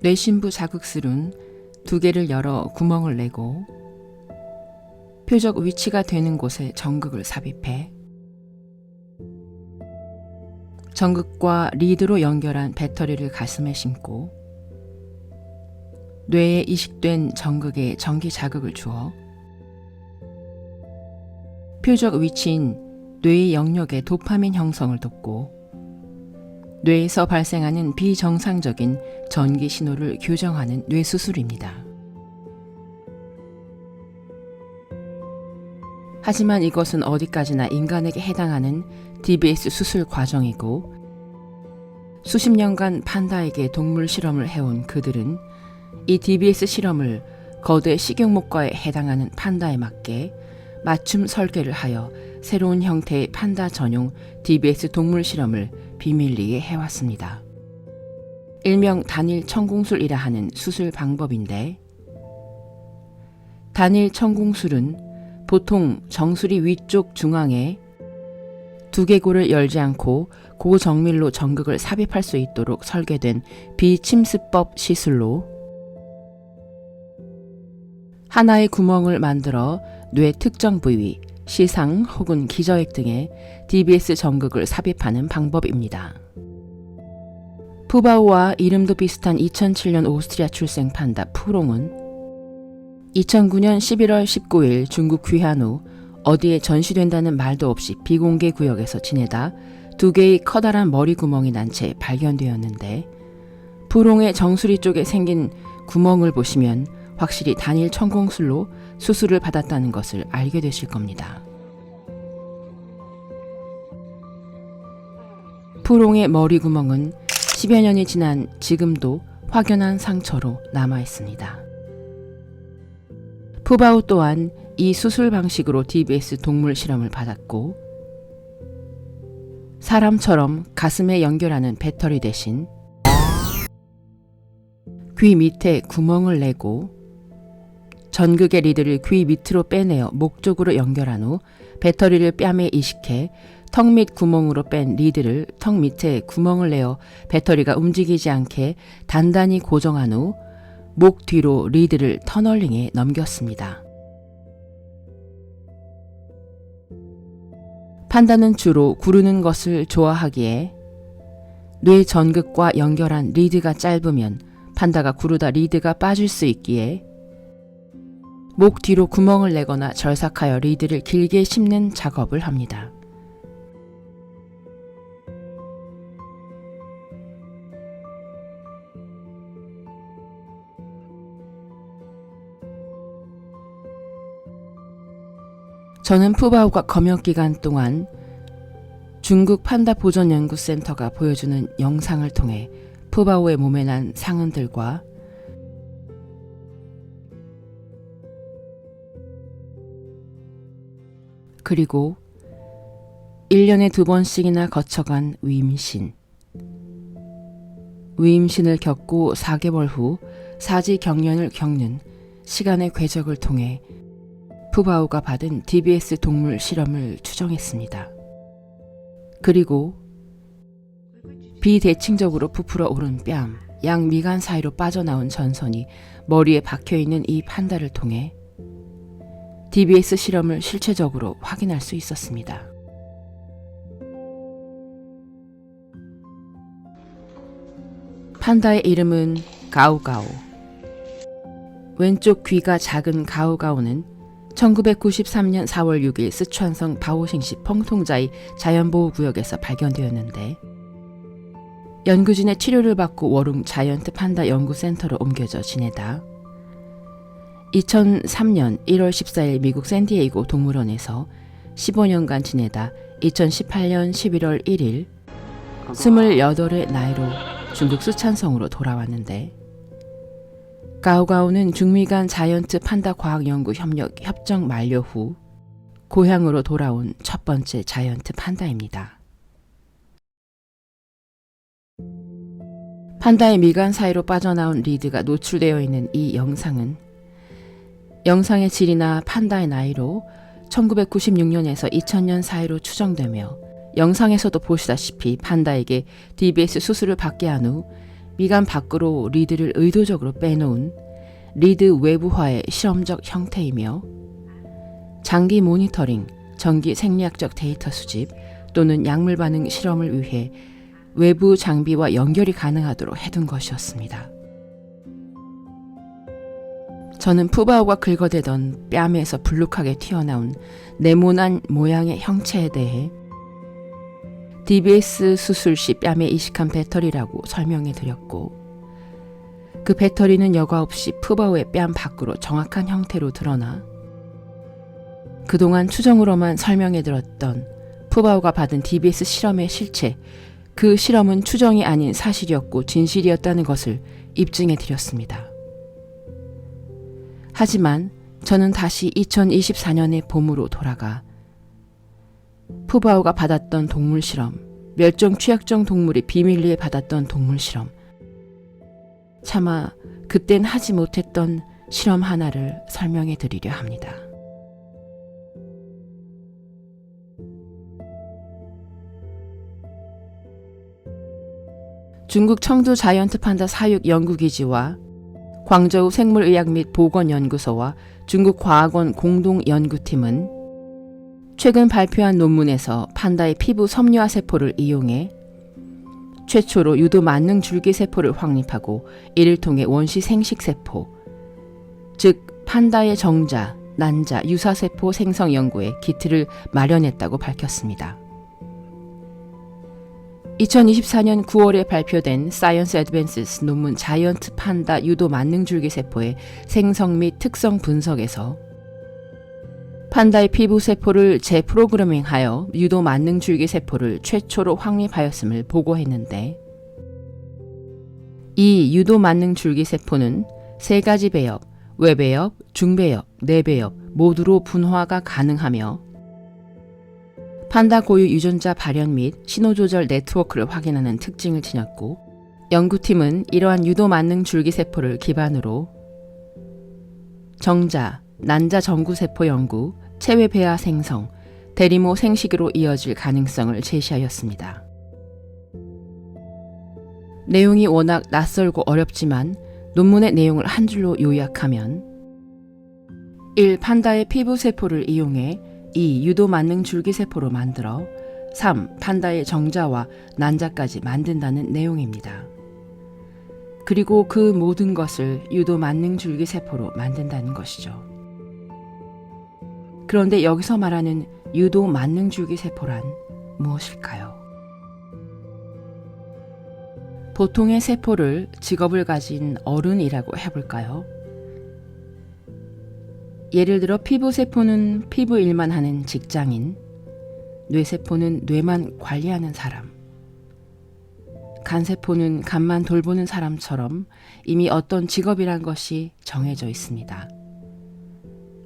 뇌신부 자극술은 두 개를 열어 구멍을 내고 표적 위치가 되는 곳에 전극을 삽입해 전극과 리드로 연결한 배터리를 가슴에 심고 뇌에 이식된 전극에 전기 자극을 주어 표적 위치인 뇌의 영역의 도파민 형성을 돕고 뇌에서 발생하는 비정상적인 전기 신호를 교정하는 뇌수술입니다. 하지만 이것은 어디까지나 인간에게 해당하는 DBS 수술 과정이고 수십 년간 판다에게 동물 실험을 해온 그들은 이 DBS 실험을 거대 식용목과에 해당하는 판다에 맞게 맞춤 설계를 하여 새로운 형태의 판다 전용 DBS 동물 실험을 비밀리에 해왔습니다. 일명 단일 천공술이라 하는 수술 방법인데 단일 천공술은 보통 정수리 위쪽 중앙에 두개골을 열지 않고 고정밀로 전극을 삽입할 수 있도록 설계된 비침습법 시술로 하나의 구멍을 만들어 뇌 특정 부위, 시상 혹은 기저액 등에 DBS 전극을 삽입하는 방법입니다. 푸바오와 이름도 비슷한 2007년 오스트리아 출생 판다 푸롱은 2009년 11월 19일 중국 귀환 후 어디에 전시된다는 말도 없이 비공개 구역에서 지내다 두 개의 커다란 머리 구멍이 난 채 발견되었는데 푸롱의 정수리 쪽에 생긴 구멍을 보시면 확실히 단일 천공술로 수술을 받았다는 것을 알게 되실 겁니다. 푸롱의 머리 구멍은 10여 년이 지난 지금도 확연한 상처로 남아 있습니다. 푸바오 또한 이 수술 방식으로 DBS 동물 실험을 받았고 사람처럼 가슴에 연결하는 배터리 대신 귀 밑에 구멍을 내고 전극의 리드를 귀 밑으로 빼내어 목 쪽으로 연결한 후 배터리를 뺨에 이식해 턱 밑 구멍으로 뺀 리드를 턱 밑에 구멍을 내어 배터리가 움직이지 않게 단단히 고정한 후 목 뒤로 리드를 터널링에 넘겼습니다. 판다는 주로 구르는 것을 좋아하기에 뇌 전극과 연결한 리드가 짧으면 판다가 구르다 리드가 빠질 수 있기에 목 뒤로 구멍을 내거나 절삭하여 리드를 길게 심는 작업을 합니다. 저는 푸바오가 검역 기간 동안 중국 판다 보존연구센터가 보여주는 영상을 통해 푸바오의 몸에 난 상흔들과 그리고 1년에 2번씩이나 거쳐간 위임신을 겪고 4개월 후 사지 경련을 겪는 시간의 궤적을 통해 푸바오가 받은 DBS 동물 실험을 추정했습니다. 그리고 비대칭적으로 부풀어 오른 뺨, 양 미간 사이로 빠져나온 전선이 머리에 박혀있는 이 판다를 통해 DBS 실험을 실체적으로 확인할 수 있었습니다. 판다의 이름은 가우가우. 왼쪽 귀가 작은 가우가우는 1993년 4월 6일 스촨성 바오싱시 펑통자이 자연보호구역에서 발견되었는데 연구진의 치료를 받고 워룽 자이언트 판다 연구센터로 옮겨져 지내다 2003년 1월 14일 미국 샌디에이고 동물원에서 15년간 지내다 2018년 11월 1일 28의 나이로 중국 스촨성으로 돌아왔는데 가우가우는 중미 간 자이언트 판다 과학연구 협력 협정 만료 후 고향으로 돌아온 첫 번째 자이언트 판다입니다. 판다의 미간 사이로 빠져나온 리드가 노출되어 있는 이 영상은 영상의 질이나 판다의 나이로 1996년에서 2000년 사이로 추정되며 영상에서도 보시다시피 판다에게 DBS 수술을 받게 한 후 미간 밖으로 리드를 의도적으로 빼놓은 리드 외부화의 실험적 형태이며 장기 모니터링, 전기 생리학적 데이터 수집 또는 약물 반응 실험을 위해 외부 장비와 연결이 가능하도록 해둔 것이었습니다. 저는 푸바오가 긁어대던 뺨에서 불룩하게 튀어나온 네모난 모양의 형체에 대해 DBS 수술 시 뺨에 이식한 배터리라고 설명해 드렸고, 그 배터리는 여과 없이 푸바오의 뺨 밖으로 정확한 형태로 드러나 그동안 추정으로만 설명해 들었던 푸바오가 받은 DBS 실험의 실체, 그 실험은 추정이 아닌 사실이었고 진실이었다는 것을 입증해 드렸습니다. 하지만 저는 다시 2024년의 봄으로 돌아가 푸바오가 받았던 동물 실험, 멸종 취약종 동물이 비밀리에 받았던 동물 실험, 차마 그땐 하지 못했던 실험 하나를 설명해 드리려 합니다. 중국 청두 자이언트 판다 사육 연구기지와 광저우 생물의학 및 보건연구소와 중국과학원 공동연구팀은 최근 발표한 논문에서 판다의 피부 섬유화 세포를 이용해 최초로 유도 만능 줄기세포를 확립하고 이를 통해 원시 생식세포, 즉 판다의 정자, 난자, 유사세포 생성 연구에 기틀을 마련했다고 밝혔습니다. 2024년 9월에 발표된 Science Advances 논문 자이언트 판다 유도 만능 줄기세포의 생성 및 특성 분석에서 판다의 피부 세포를 재프로그래밍하여 유도 만능 줄기세포를 최초로 확립하였음을 보고했는데, 이 유도 만능 줄기세포는 3가지 배엽, 외배엽, 중배엽, 내배엽 모두로 분화가 가능하며 판다 고유 유전자 발현 및 신호조절 네트워크를 확인하는 특징을 지녔고, 연구팀은 이러한 유도 만능 줄기세포를 기반으로 정자, 난자 정구세포 연구, 체외 배아 생성, 대리모 생식으로 이어질 가능성을 제시하였습니다. 내용이 워낙 낯설고 어렵지만 논문의 내용을 한 줄로 요약하면 1. 판다의 피부 세포를 이용해 2. 유도 만능 줄기세포로 만들어 3. 판다의 정자와 난자까지 만든다는 내용입니다. 그리고 그 모든 것을 유도 만능 줄기세포로 만든다는 것이죠. 그런데 여기서 말하는 유도 만능 줄기세포란 무엇일까요? 보통의 세포를 직업을 가진 어른이라고 해볼까요? 예를 들어 피부세포는 피부 일만 하는 직장인, 뇌세포는 뇌만 관리하는 사람, 간세포는 간만 돌보는 사람처럼 이미 어떤 직업이란 것이 정해져 있습니다.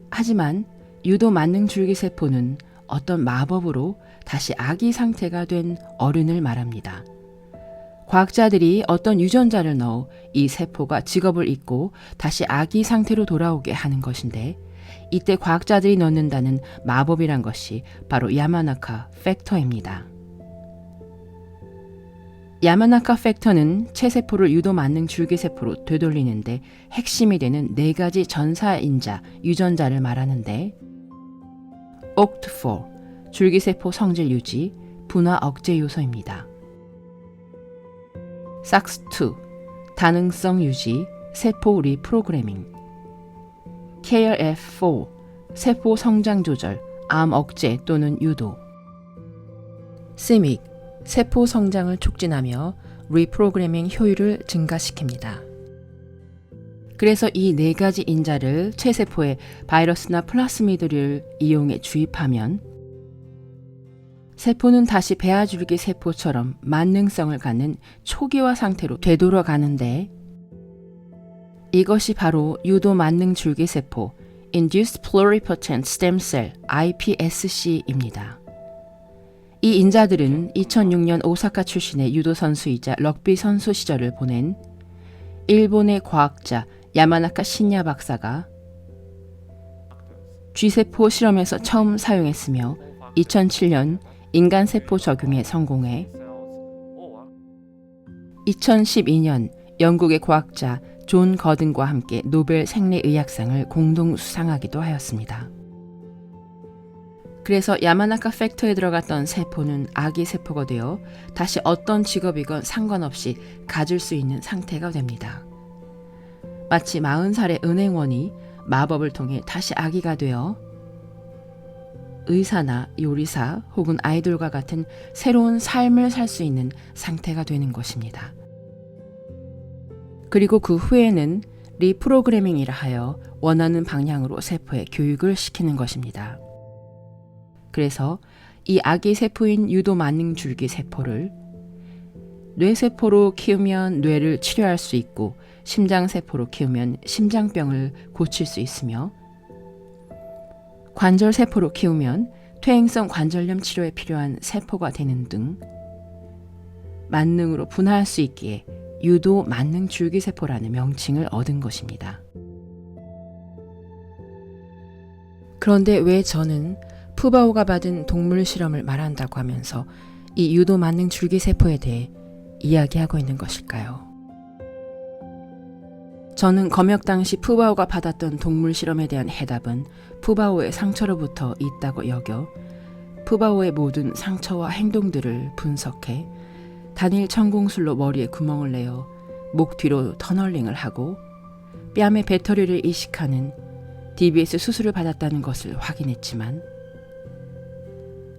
하지만 유도 만능 줄기세포는 어떤 마법으로 다시 아기 상태가 된 어른을 말합니다. 과학자들이 어떤 유전자를 넣어 이 세포가 직업을 잊고 다시 아기 상태로 돌아오게 하는 것인데, 이때 과학자들이 넣는다는 마법이란 것이 바로 야마나카 팩터입니다. 야마나카 팩터는 체세포를 유도 만능 줄기세포로 되돌리는데 핵심이 되는 4가지 전사인자 유전자를 말하는데, OCT4 줄기세포 성질 유지, 분화 억제 요소입니다. SOX2 다능성 유지, 세포 리프로그래밍, KRF4 세포 성장 조절, 암 억제 또는 유도, CMYC 세포 성장을 촉진하며 리프로그래밍 효율을 증가시킵니다. 그래서 이 4가지 인자를 체세포에 바이러스나 플라스미드를 이용해 주입하면 세포는 다시 배아줄기 세포처럼 만능성을 갖는 초기화 상태로 되돌아가는데, 이것이 바로 유도 만능 줄기세포 Induced Pluripotent Stem Cell iPSC입니다. 이 인자들은 2006년 오사카 출신의 유도 선수이자 럭비 선수 시절을 보낸 일본의 과학자 야마나카 신야 박사가 쥐세포 실험에서 처음 사용했으며 2007년 인간세포 적용에 성공해 2012년 영국의 과학자 존 거든과 함께 노벨 생리의학상을 공동 수상하기도 하였습니다. 그래서 야마나카 팩터에 들어갔던 세포는 아기 세포가 되어 다시 어떤 직업이건 상관없이 가질 수 있는 상태가 됩니다. 마치 40살의 은행원이 마법을 통해 다시 아기가 되어 의사나 요리사 혹은 아이돌과 같은 새로운 삶을 살 수 있는 상태가 되는 것입니다. 그리고 그 후에는 리프로그래밍이라 하여 원하는 방향으로 세포에 교육을 시키는 것입니다. 그래서 이 아기 세포인 유도만능줄기 세포를 뇌세포로 키우면 뇌를 치료할 수 있고 심장세포로 키우면 심장병을 고칠 수 있으며 관절세포로 키우면 퇴행성 관절염 치료에 필요한 세포가 되는 등 만능으로 분화할 수 있기에 유도만능줄기세포라는 명칭을 얻은 것입니다. 그런데 왜 저는 푸바오가 받은 동물 실험을 말한다고 하면서 이 유도만능줄기세포에 대해 이야기하고 있는 것일까요? 저는 검역 당시 푸바오가 받았던 동물 실험에 대한 해답은 푸바오의 상처로부터 있다고 여겨 푸바오의 모든 상처와 행동들을 분석해 단일 천공술로 머리에 구멍을 내어 목 뒤로 터널링을 하고 뺨에 배터리를 이식하는 DBS 수술을 받았다는 것을 확인했지만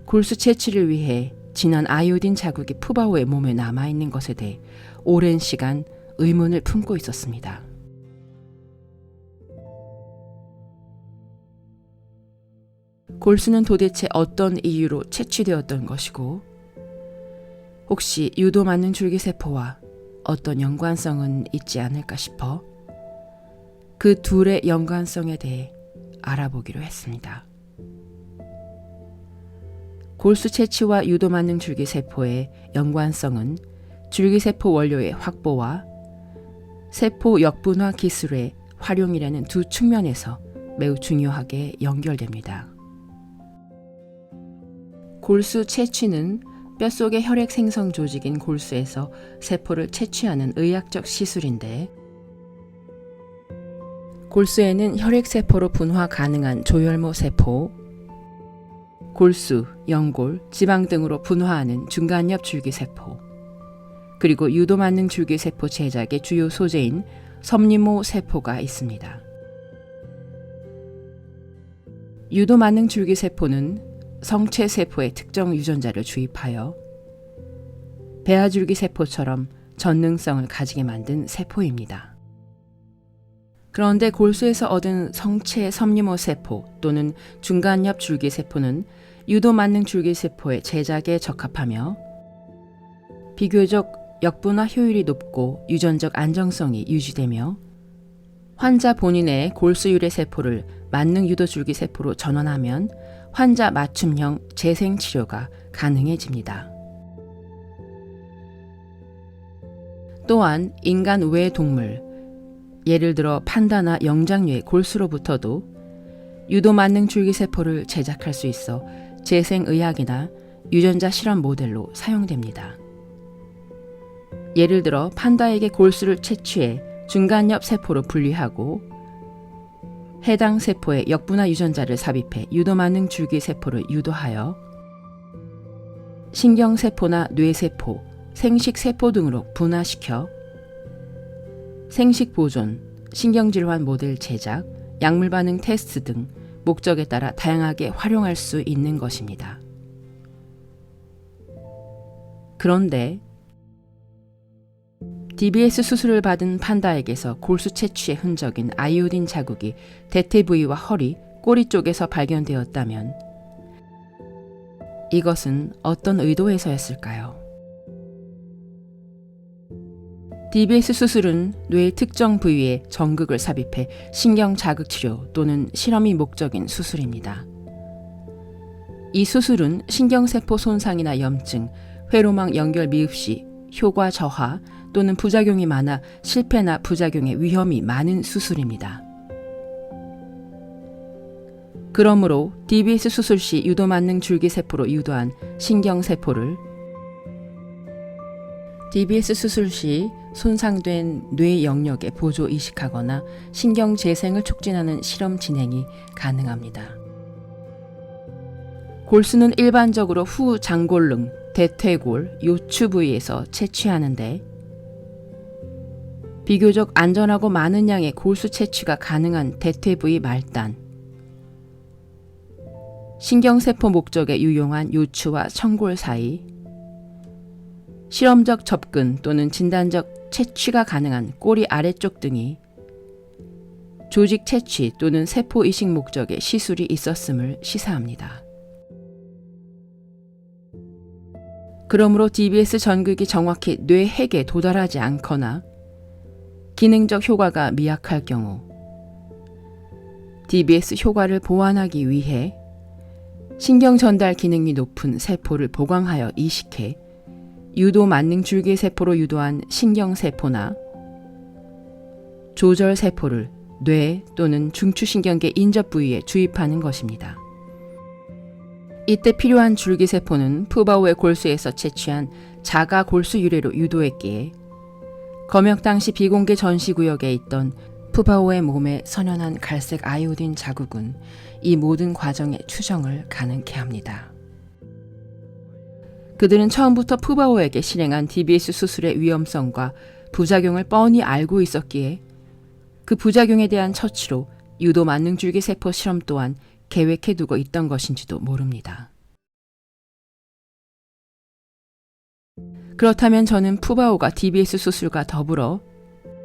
골수 채취를 위해 진한 아이오딘 자국이 푸바오의 몸에 남아있는 것에 대해 오랜 시간 의문을 품고 있었습니다. 골수는 도대체 어떤 이유로 채취되었던 것이고 혹시 유도만능줄기세포와 어떤 연관성은 있지 않을까 싶어 그 둘의 연관성에 대해 알아보기로 했습니다. 골수 채취와 유도만능줄기세포의 연관성은 줄기세포 원료의 확보와 세포 역분화 기술의 활용이라는 두 측면에서 매우 중요하게 연결됩니다. 골수 채취는 뼛속의 혈액 생성 조직인 골수에서 세포를 채취하는 의학적 시술인데 골수에는 혈액세포로 분화 가능한 조혈모 세포, 골수, 연골, 지방 등으로 분화하는 중간엽 줄기세포, 그리고 유도만능 줄기세포 제작의 주요 소재인 섬유모 세포가 있습니다. 유도만능 줄기세포는 성체세포에 특정 유전자를 주입하여 배아줄기세포처럼 전능성을 가지게 만든 세포입니다. 그런데 골수에서 얻은 성체 섬유모 세포 또는 중간엽 줄기세포는 유도만능 줄기세포의 제작에 적합하며 비교적 역분화 효율이 높고 유전적 안정성이 유지되며 환자 본인의 골수 유래 세포를 만능 유도 줄기세포로 전환하면 환자 맞춤형 재생 치료가 가능해집니다. 또한 인간 외 동물, 예를 들어 판다나 영장류의 골수로부터도 유도만능 줄기세포를 제작할 수 있어 재생의학이나 유전자 실험 모델로 사용됩니다. 예를 들어 판다에게 골수를 채취해 중간엽 세포로 분리하고 해당 세포에 역분화 유전자를 삽입해 유도만능 줄기세포를 유도하여 신경세포나 뇌세포, 생식세포 등으로 분화시켜 생식보존, 신경질환 모델 제작, 약물 반응 테스트 등 목적에 따라 다양하게 활용할 수 있는 것입니다. 그런데 DBS 수술을 받은 판다에게서 골수 채취의 흔적인 아이오딘 자국이 대퇴 부위와 허리, 꼬리 쪽에서 발견되었다면 이것은 어떤 의도에서였을까요? DBS 수술은 뇌의 특정 부위에 전극을 삽입해 신경 자극 치료 또는 실험이 목적인 수술입니다. 이 수술은 신경세포 손상이나 염증, 회로망 연결 미흡시, 효과 저하 또는 부작용이 많아 실패나 부작용의 위험이 많은 수술입니다. 그러므로 DBS 수술 시 유도만능 줄기세포로 유도한 신경세포를 DBS 수술 시 손상된 뇌 영역에 보조 이식하거나 신경 재생을 촉진하는 실험 진행이 가능합니다. 골수는 일반적으로 후 장골릉, 대퇴골, 요추 부위에서 채취하는데 비교적 안전하고 많은 양의 골수 채취가 가능한 대퇴 부위 말단, 신경세포 목적에 유용한 요추와 청골 사이, 실험적 접근 또는 진단적 채취가 가능한 꼬리 아래쪽 등이 조직 채취 또는 세포 이식 목적의 시술이 있었음을 시사합니다. 그러므로 DBS 전극이 정확히 뇌 핵에 도달하지 않거나 기능적 효과가 미약할 경우 DBS 효과를 보완하기 위해 신경 전달 기능이 높은 세포를 보강하여 이식해 유도 만능 줄기세포로 유도한 신경세포나 조절세포를 뇌 또는 중추신경계 인접 부위에 주입하는 것입니다. 이때 필요한 줄기세포는 푸바오의 골수에서 채취한 자가 골수 유래로 유도했기에 검역 당시 비공개 전시구역에 있던 푸바오의 몸에 선현한 갈색 아이오딘 자국은 이 모든 과정의 추정을 가능케 합니다. 그들은 처음부터 푸바오에게 실행한 DBS 수술의 위험성과 부작용을 뻔히 알고 있었기에 그 부작용에 대한 처치로 유도 만능줄기 세포 실험 또한 계획해두고 있던 것인지도 모릅니다. 그렇다면 저는 푸바오가 DBS 수술과 더불어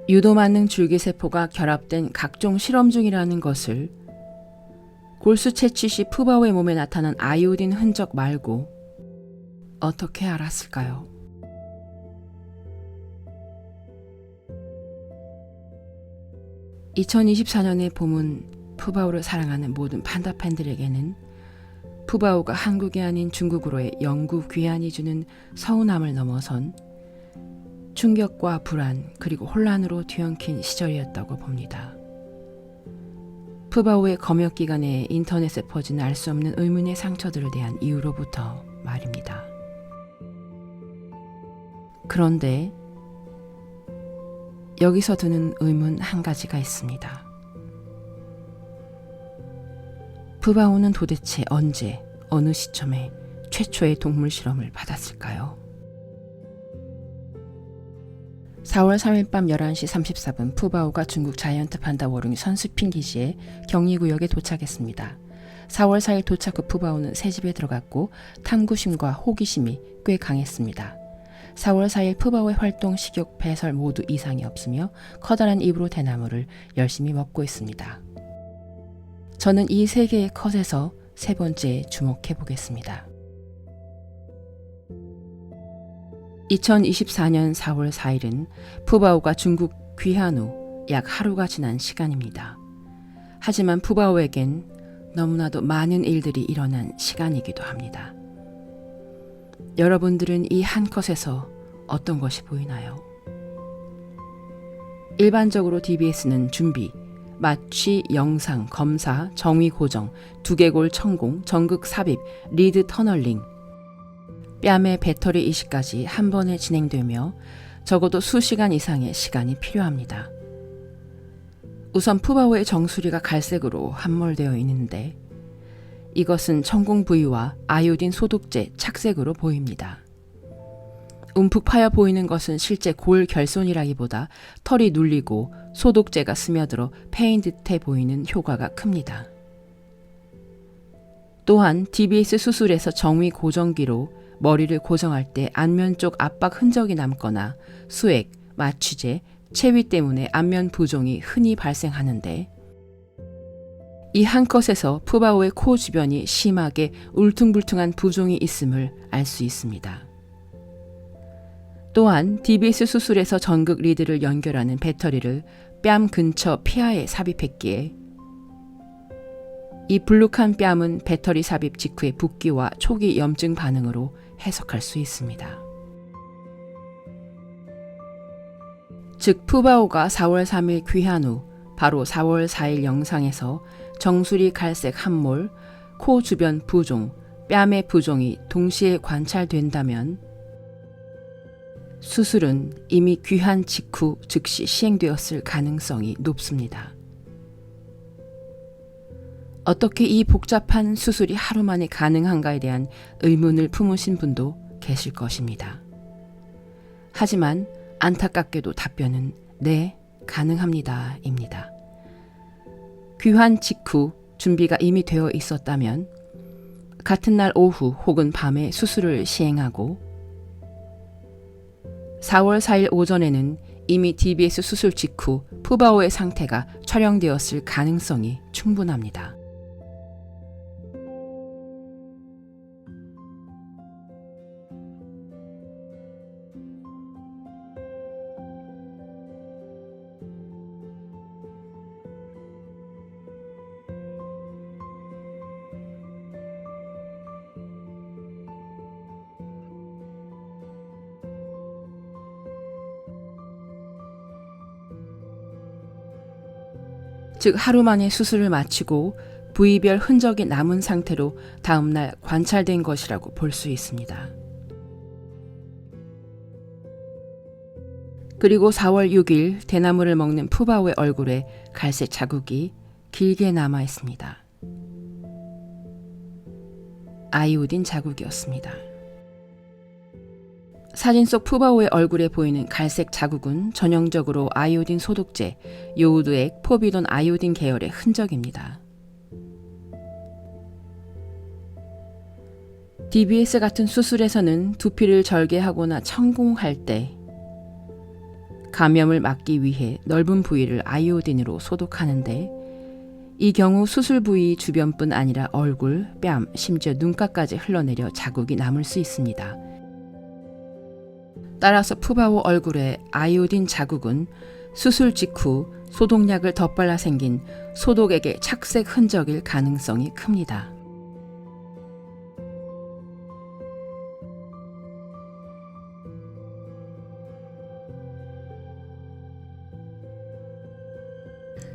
유도 만능 줄기세포가 결합된 각종 실험 중이라는 것을 골수 채취 시 푸바오의 몸에 나타난 아이오딘 흔적 말고 어떻게 알았을까요? (2024년의) 봄은 푸바오를 사랑하는 모든 판다 팬들에게는 푸바오가 한국이 아닌 중국으로의 영구 귀환이 주는 서운함을 넘어선 충격과 불안 그리고 혼란으로 뒤엉킨 시절이었다고 봅니다. 푸바오의 검역 기간에 인터넷에 퍼진 알 수 없는 의문의 상처들에 대한 이유로부터 말입니다. 그런데 여기서 드는 의문 한 가지가 있습니다. 푸바오는 도대체 언제, 어느 시점에 최초의 동물 실험을 받았을까요? 4월 3일 밤 11시 34분 푸바오가 중국 자이언트 판다 워룽이 선수핀 기지에 격리구역에 도착했습니다. 4월 4일 도착 후 푸바오는 새집에 들어갔고 탐구심과 호기심이 꽤 강했습니다. 4월 4일 푸바오의 활동, 식욕, 배설 모두 이상이 없으며 커다란 입으로 대나무를 열심히 먹고 있습니다. 저는 이 세 개의 컷에서 세 번째에 주목해 보겠습니다. 2024년 4월 4일은 푸바오가 중국 귀환 후 약 하루가 지난 시간입니다. 하지만 푸바오에겐 너무나도 많은 일들이 일어난 시간이기도 합니다. 여러분들은 이 한 컷에서 어떤 것이 보이나요? 일반적으로 DBS는 준비, 마취, 영상, 검사, 정위 고정, 두개골 천공, 전극 삽입, 리드 터널링, 뺨의 배터리 이식까지 한 번에 진행되며 적어도 수시간 이상의 시간이 필요합니다. 우선 푸바오의 정수리가 갈색으로 함몰되어 있는데 이것은 천공 부위와 아이오딘 소독제 착색으로 보입니다. 움푹 파여 보이는 것은 실제 골 결손이라기보다 털이 눌리고 소독제가 스며들어 패인 듯해 보이는 효과가 큽니다. 또한 DBS 수술에서 정위 고정기로 머리를 고정할 때 안면 쪽 압박 흔적이 남거나 수액, 마취제, 체위 때문에 안면 부종이 흔히 발생하는데 이 한 컷에서 푸바오의 코 주변이 심하게 울퉁불퉁한 부종이 있음을 알 수 있습니다. 또한 DBS 수술에서 전극 리드를 연결하는 배터리를 뺨 근처 피하에 삽입했기에 이 불룩한 뺨은 배터리 삽입 직후의 붓기와 초기 염증 반응으로 해석할 수 있습니다. 즉 푸바오가 4월 3일 귀환 후 바로 4월 4일 영상에서 정수리 갈색 함몰, 코 주변 부종, 뺨의 부종이 동시에 관찰된다면 수술은 이미 귀환 직후 즉시 시행되었을 가능성이 높습니다. 어떻게 이 복잡한 수술이 하루 만에 가능한가에 대한 의문을 품으신 분도 계실 것입니다. 하지만 안타깝게도 답변은 네, 가능합니다입니다. 귀환 직후 준비가 이미 되어 있었다면 같은 날 오후 혹은 밤에 수술을 시행하고 4월 4일 오전에는 이미 DBS 수술 직후 푸바오의 상태가 촬영되었을 가능성이 충분합니다. 즉 하루 만에 수술을 마치고 부위별 흔적이 남은 상태로 다음날 관찰된 것이라고 볼 수 있습니다. 그리고 4월 6일 대나무를 먹는 푸바오의 얼굴에 갈색 자국이 길게 남아 있습니다. 아이오딘 자국이었습니다. 사진 속 푸바오의 얼굴에 보이는 갈색 자국은 전형적으로 아이오딘 소독제, 요오드액, 포비돈 아이오딘 계열의 흔적입니다. DBS 같은 수술에서는 두피를 절개하거나 천궁할 때 감염을 막기 위해 넓은 부위를 아이오딘으로 소독하는데 이 경우 수술 부위 주변뿐 아니라 얼굴, 뺨, 심지어 눈가까지 흘러내려 자국이 남을 수 있습니다. 따라서 푸바오 얼굴의 아이오딘 자국은 수술 직후 소독약을 덧발라 생긴 소독액의 착색 흔적일 가능성이 큽니다.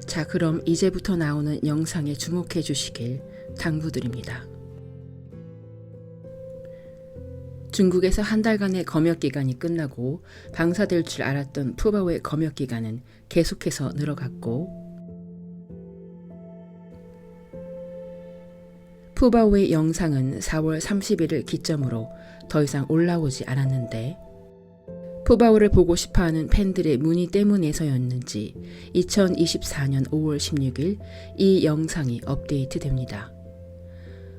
자, 그럼 이제부터 나오는 영상에 주목해 주시길 당부드립니다. 중국에서 한 달간의 검역 기간이 끝나고 방사될 줄 알았던 푸바오의 검역 기간은 계속해서 늘어갔고 푸바오의 영상은 4월 30일을 기점으로 더 이상 올라오지 않았는데 푸바오를 보고 싶어하는 팬들의 문의 때문에서였는지 2024년 5월 16일 이 영상이 업데이트됩니다.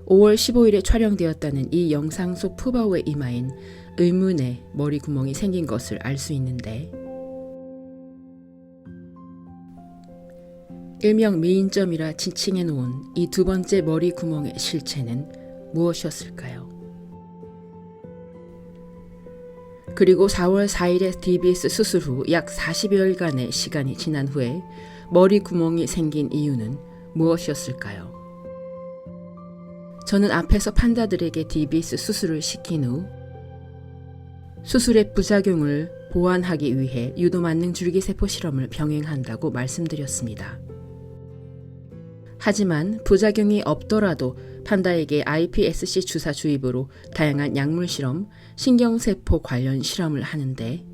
5월 15일에 촬영되었다는 이 영상 속 푸바오의 이마엔 의문의 머리 구멍이 생긴 것을 알 수 있는데 일명 미인점이라 지칭해 놓은 이 두 번째 머리 구멍의 실체는 무엇이었을까요? 그리고 4월 4일에 DBS 수술 후 약 40여일간의 시간이 지난 후에 머리 구멍이 생긴 이유는 무엇이었을까요? 저는 앞에서 판다들에게 DBS 수술을 시킨 후 수술의 부작용을 보완하기 위해 유도만능 줄기세포 실험을 병행한다고 말씀드렸습니다. 하지만 부작용이 없더라도 판다에게 iPSC 주사 주입으로 다양한 약물 실험, 신경세포 관련 실험을 하는데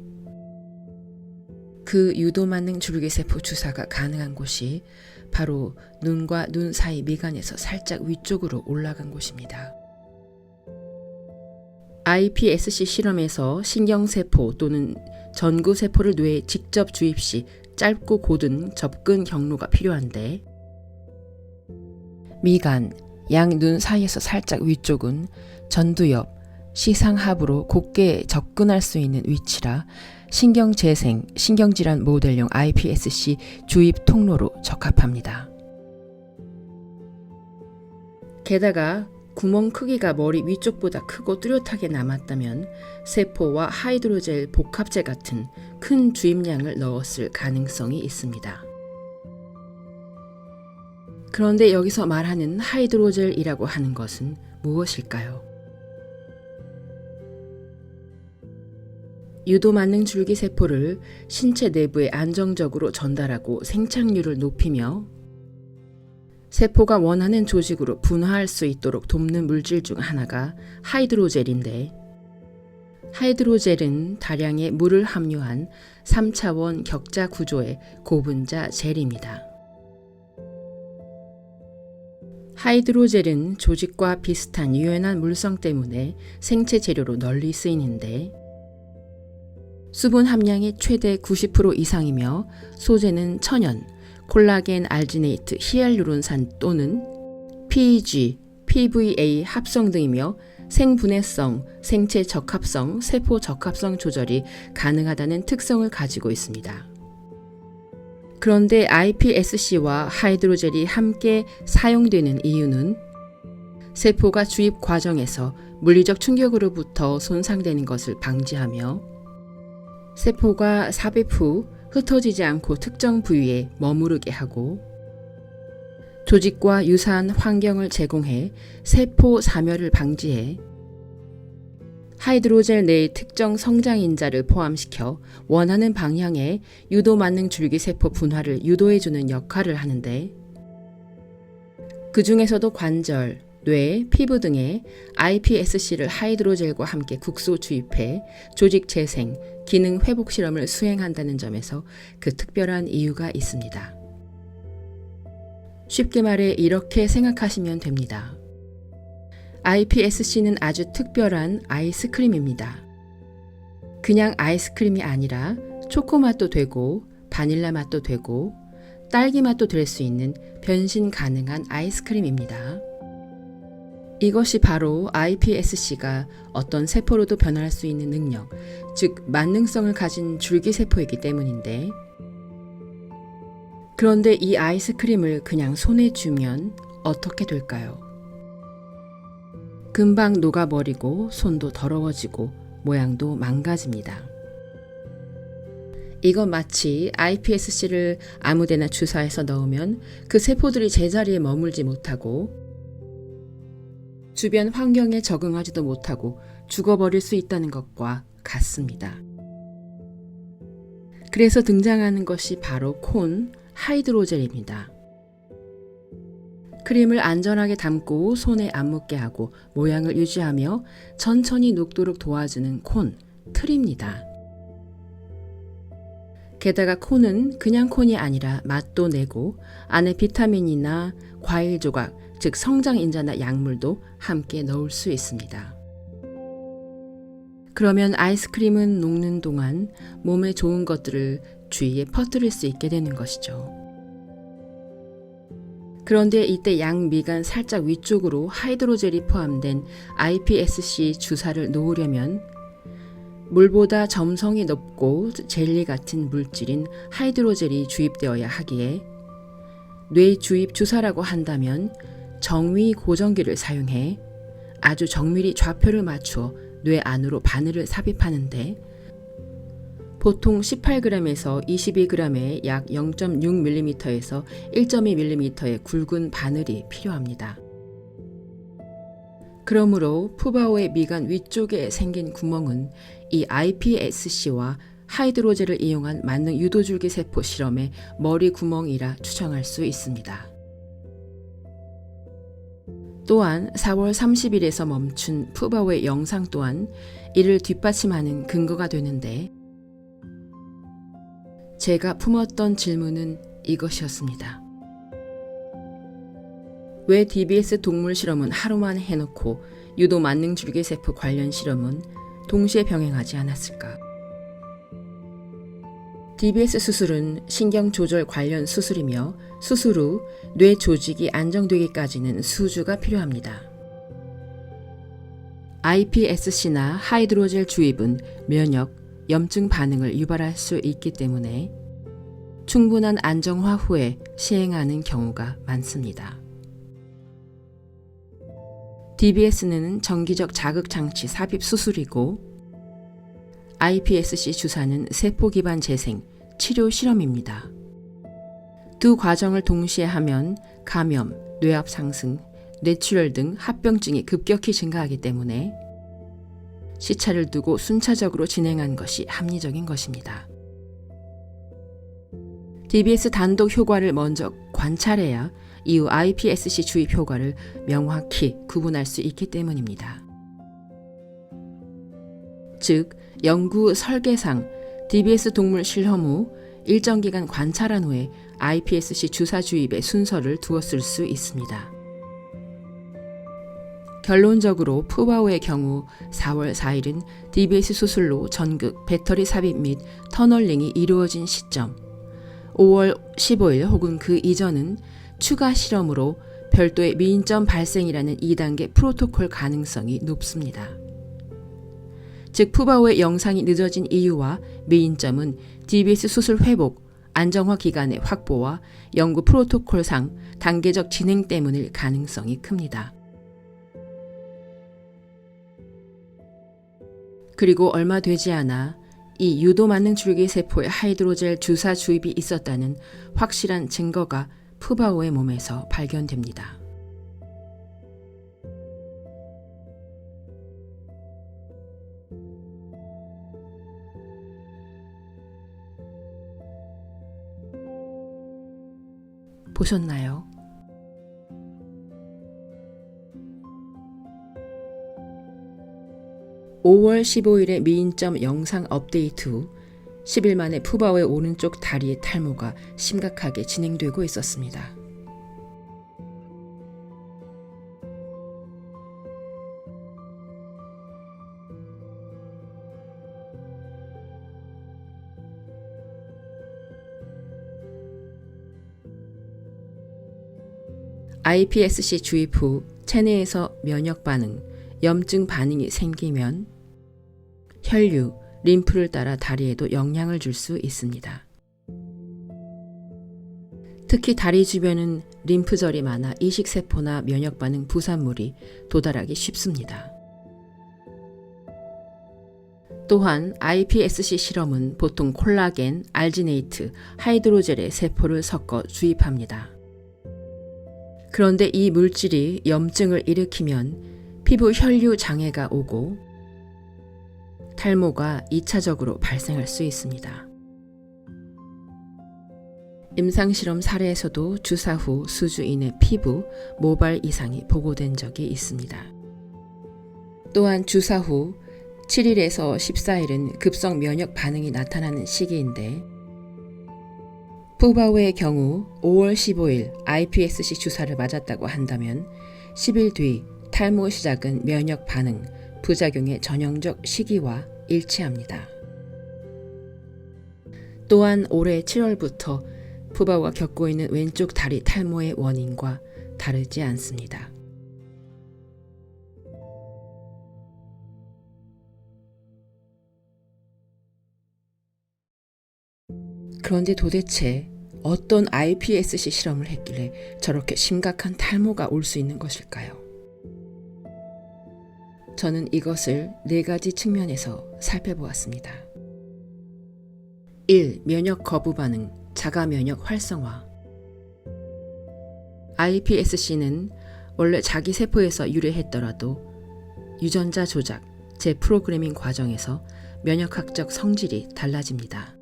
그 유도만능 줄기세포 주사가 가능한 곳이 바로 눈과 눈 사이 미간에서 살짝 위쪽으로 올라간 곳입니다. iPSC 실험에서 신경세포 또는 전구세포를 뇌에 직접 주입 시 짧고 곧은 접근 경로가 필요한데 미간, 양눈 사이에서 살짝 위쪽은 전두 옆, 시상하부로 곧게 접근할 수 있는 위치라 신경재생, 신경질환 모델용 iPSC 주입 통로로 적합합니다. 게다가 구멍 크기가 머리 위쪽보다 크고 뚜렷하게 남았다면 세포와 하이드로젤 복합제 같은 큰 주입량을 넣었을 가능성이 있습니다. 그런데 여기서 말하는 하이드로젤이라고 하는 것은 무엇일까요? 유도만능 줄기세포를 신체 내부에 안정적으로 전달하고 생착률을 높이며 세포가 원하는 조직으로 분화할 수 있도록 돕는 물질 중 하나가 하이드로젤인데 하이드로젤은 다량의 물을 함유한 3차원 격자 구조의 고분자 젤입니다. 하이드로젤은 조직과 비슷한 유연한 물성 때문에 생체 재료로 널리 쓰이는데 수분 함량이 최대 90% 이상이며 소재는 천연, 콜라겐 알지네이트 히알루론산 또는 PEG, PVA 합성 등이며 생분해성, 생체 적합성, 세포 적합성 조절이 가능하다는 특성을 가지고 있습니다. 그런데 iPSC와 하이드로젤이 함께 사용되는 이유는 세포가 주입 과정에서 물리적 충격으로부터 손상되는 것을 방지하며 세포가 삽입 후 흩어지지 않고 특정 부위에 머무르게 하고 조직과 유사한 환경을 제공해 세포 사멸을 방지해 하이드로젤 내의 특정 성장인자를 포함시켜 원하는 방향의 유도 만능 줄기세포 분화를 유도해주는 역할을 하는데 그 중에서도 관절, 뇌, 피부 등에 iPSC를 하이드로젤과 함께 국소 주입해 조직 재생, 기능 회복 실험을 수행한다는 점에서 그 특별한 이유가 있습니다. 쉽게 말해 이렇게 생각하시면 됩니다. iPSC는 아주 특별한 아이스크림입니다. 그냥 아이스크림이 아니라 초코맛도 되고 바닐라 맛도 되고 딸기 맛도 될 수 있는 변신 가능한 아이스크림입니다. 이것이 바로 iPSC가 어떤 세포로도 변할 수 있는 능력, 즉 만능성을 가진 줄기세포이기 때문인데 그런데 이 아이스크림을 그냥 손에 쥐면 어떻게 될까요? 금방 녹아버리고 손도 더러워지고 모양도 망가집니다. 이건 마치 iPSC를 아무데나 주사해서 넣으면 그 세포들이 제자리에 머물지 못하고 주변 환경에 적응하지도 못하고 죽어버릴 수 있다는 것과 같습니다. 그래서 등장하는 것이 바로 콘 하이드로젤입니다. 크림을 안전하게 담고 손에 안 묻게 하고 모양을 유지하며 천천히 녹도록 도와주는 콘, 틀입니다. 게다가 콘은 그냥 콘이 아니라 맛도 내고 안에 비타민이나 과일 조각, 즉 성장인자나 약물도 함께 넣을 수 있습니다. 그러면 아이스크림은 녹는 동안 몸에 좋은 것들을 주위에 퍼뜨릴 수 있게 되는 것이죠. 그런데 이때 양미간 살짝 위쪽으로 하이드로젤이 포함된 iPSC 주사를 놓으려면 물보다 점성이 높고 젤리 같은 물질인 하이드로젤이 주입되어야 하기에 뇌 주입 주사라고 한다면 정위 고정기를 사용해 아주 정밀히 좌표를 맞추어 뇌 안으로 바늘을 삽입하는데 보통 18g에서 22g의 약 0.6mm에서 1.2mm의 굵은 바늘이 필요합니다. 그러므로 푸바오의 미간 위쪽에 생긴 구멍은 이 iPSC와 하이드로젤을 이용한 만능 유도줄기 세포 실험의 머리 구멍이라 추정할 수 있습니다. 또한 4월 30일에서 멈춘 푸바오의 영상 또한 이를 뒷받침하는 근거가 되는데 제가 품었던 질문은 이것이었습니다. 왜 DBS 동물 실험은 하루만 해놓고 유도 만능 줄기세포 관련 실험은 동시에 병행하지 않았을까? DBS 수술은 신경 조절 관련 수술이며 수술 후 뇌 조직이 안정되기까지는 수주가 필요합니다. iPSC나 하이드로젤 주입은 면역, 염증 반응을 유발할 수 있기 때문에 충분한 안정화 후에 시행하는 경우가 많습니다. DBS는 정기적 자극장치 삽입 수술이고 iPSC 주사는 세포 기반 재생, 치료 실험입니다. 두 과정을 동시에 하면 감염, 뇌압 상승, 뇌출혈 등 합병증이 급격히 증가하기 때문에 시차를 두고 순차적으로 진행한 것이 합리적인 것입니다. DBS 단독 효과를 먼저 관찰해야 이후 iPSC 주입 효과를 명확히 구분할 수 있기 때문입니다. 즉 연구 설계상 DBS 동물 실험 후 일정 기간 관찰한 후에 iPSC 주사 주입의 순서를 두었을 수 있습니다. 결론적으로 푸바오의 경우 4월 4일은 DBS 수술로 전극, 배터리 삽입 및 터널링이 이루어진 시점, 5월 15일 혹은 그 이전은 추가 실험으로 별도의 미인점 발생이라는 2단계 프로토콜 가능성이 높습니다. 즉 푸바오의 영상이 늦어진 이유와 미인점은 DBS 수술 회복, 안정화 기간의 확보와 연구 프로토콜상 단계적 진행 때문일 가능성이 큽니다. 그리고 얼마 되지 않아 이 유도만능 줄기세포의 하이드로젤 주사 주입이 있었다는 확실한 증거가 푸바오의 몸에서 발견됩니다. 보셨나요? (5월 15일의) 미인점 영상 업데이트 후 10일 만에 푸바오의 오른쪽 다리의 탈모가 심각하게 진행되고 있었습니다. iPSC 주입 후 체내에서 면역 반응, 염증 반응이 생기면 혈류, 림프를 따라 다리에도 영향을 줄 수 있습니다. 특히 다리 주변은 림프절이 많아 이식세포나 면역 반응 부산물이 도달하기 쉽습니다. 또한 iPSC 실험은 보통 콜라겐, 알지네이트, 하이드로젤의 세포를 섞어 주입합니다. 그런데 이 물질이 염증을 일으키면 피부 혈류 장애가 오고 탈모가 2차적으로 발생할 수 있습니다. 임상실험 사례에서도 주사 후 수주인의 피부, 모발 이상이 보고된 적이 있습니다. 또한 주사 후 7일에서 14일은 급성 면역 반응이 나타나는 시기인데 푸바오의 경우 5월 15일 iPSC 주사를 맞았다고 한다면 10일 뒤 탈모 시작은 면역 반응, 부작용의 전형적 시기와 일치합니다. 또한 올해 7월부터 푸바오가 겪고 있는 왼쪽 다리 탈모의 원인과 다르지 않습니다. 그런데 도대체 어떤 iPSC 실험을 했길래 저렇게 심각한 탈모가 올 수 있는 것일까요? 저는 이것을 4가지 측면에서 살펴보았습니다. 1. 면역 거부 반응, 자가 면역 활성화. iPSC는 원래 자기 세포에서 유래했더라도 유전자 조작, 재프로그래밍 과정에서 면역학적 성질이 달라집니다.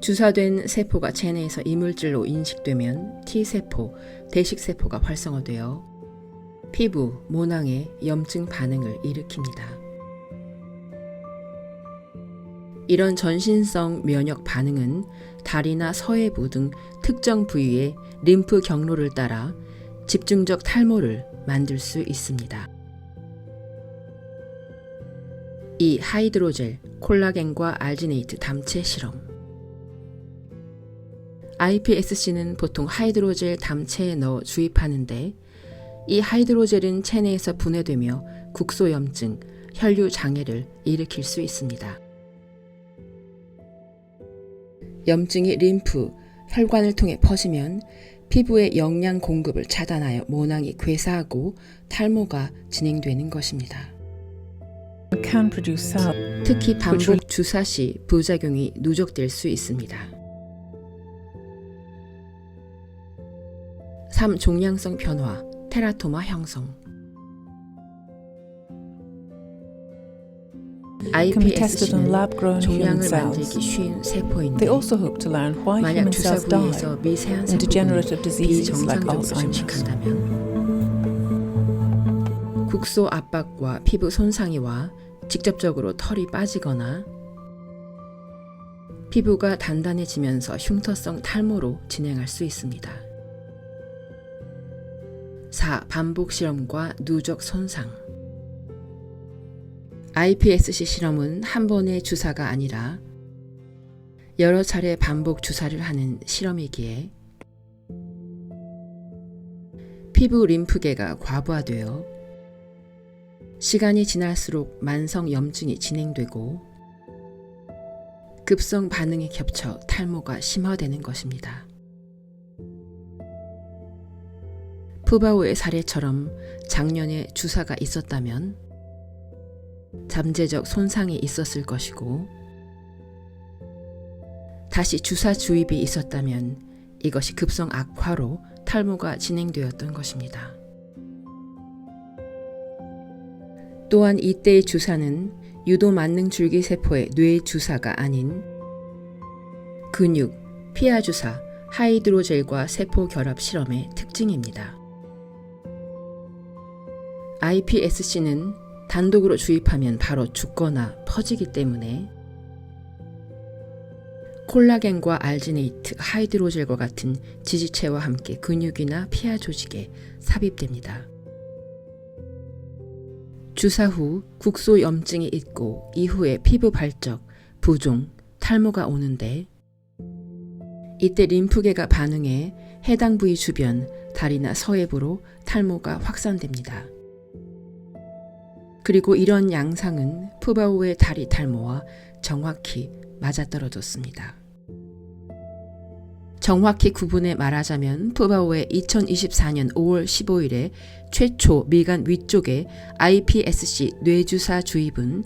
주사된 세포가 체내에서 이물질로 인식되면 T세포, 대식세포가 활성화되어 피부, 모낭에 염증 반응을 일으킵니다. 이런 전신성 면역 반응은 다리나 서해부 등 특정 부위의 림프 경로를 따라 집중적 탈모를 만들 수 있습니다. 이 하이드로젤, 콜라겐과 알지네이트 담체 실험. iPSC는 보통 하이드로젤 담체에 넣어 주입하는데 이 하이드로젤은 체내에서 분해되며 국소염증, 혈류 장애를 일으킬 수 있습니다. 염증이 림프, 혈관을 통해 퍼지면 피부의 영양 공급을 차단하여 모낭이 괴사하고 탈모가 진행되는 것입니다. 특히 반복 주사 시 부작용이 누적될 수 있습니다. 3. 종양성 변화, 테라토마 형성. iPSC는 종양을 만들기 쉬운 세포인데 만약 주사 부위에서 미세한 세포군이 비정상적으로 증식한다면 국소 압박과 피부 손상이 와 직접적으로 털이 빠지거나 피부가 단단해지면서 흉터성 탈모로 진행할 수 있습니다. 4. 반복 실험과 누적 손상. iPSC 실험은 한 번의 주사가 아니라 여러 차례 반복 주사를 하는 실험이기에 피부 림프계가 과부하되어 시간이 지날수록 만성 염증이 진행되고 급성 반응이 겹쳐 탈모가 심화되는 것입니다. 푸바오의 사례처럼 작년에 주사가 있었다면 잠재적 손상이 있었을 것이고 다시 주사 주입이 있었다면 이것이 급성 악화로 탈모가 진행되었던 것입니다. 또한 이때의 주사는 유도 만능 줄기세포의 뇌 주사가 아닌 근육, 피하 주사, 하이드로젤과 세포 결합 실험의 특징입니다. iPSC는 단독으로 주입하면 바로 죽거나 퍼지기 때문에 콜라겐과 알지네이트, 하이드로젤과 같은 지지체와 함께 근육이나 피하 조직에 삽입됩니다. 주사 후 국소 염증이 있고 이후에 피부 발적, 부종, 탈모가 오는데 이때 림프계가 반응해 해당 부위 주변, 다리나 서해부로 탈모가 확산됩니다. 그리고 이런 양상은 푸바오의 다리 탈모와 정확히 맞아떨어졌습니다. 정확히 구분해 말하자면 푸바오의 2024년 5월 15일에 최초 미간 위쪽의 iPSC 뇌주사 주입은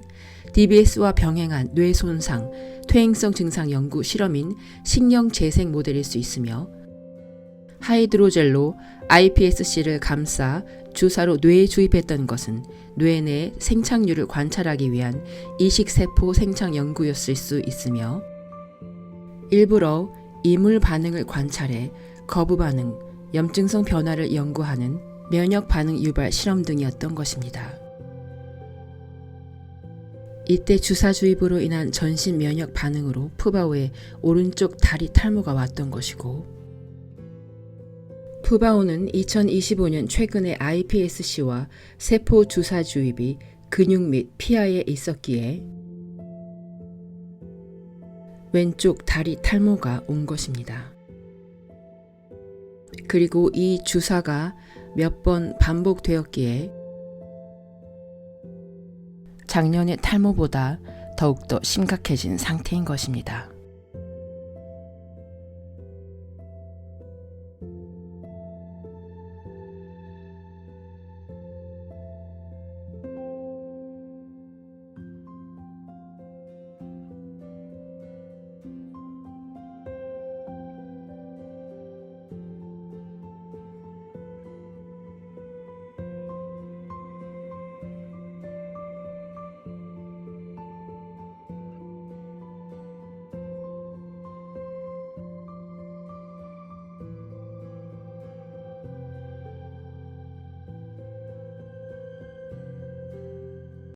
DBS와 병행한 뇌 손상, 퇴행성 증상 연구 실험인 식령 재생 모델일 수 있으며 하이드로젤로 iPSC를 감싸 주사로 뇌에 주입했던 것은 뇌 내 생착률을 관찰하기 위한 이식세포 생착 연구였을 수 있으며 일부러 이물 반응을 관찰해 거부 반응, 염증성 변화를 연구하는 면역 반응 유발 실험 등이었던 것입니다. 이때 주사 주입으로 인한 전신 면역 반응으로 푸바오의 오른쪽 다리 탈모가 왔던 것이고 푸바오는 2025년 최근에 iPSC와 세포 주사 주입이 근육 및 피하에 있었기에 왼쪽 다리 탈모가 온 것입니다. 그리고 이 주사가 몇 번 반복되었기에 작년의 탈모보다 더욱더 심각해진 상태인 것입니다.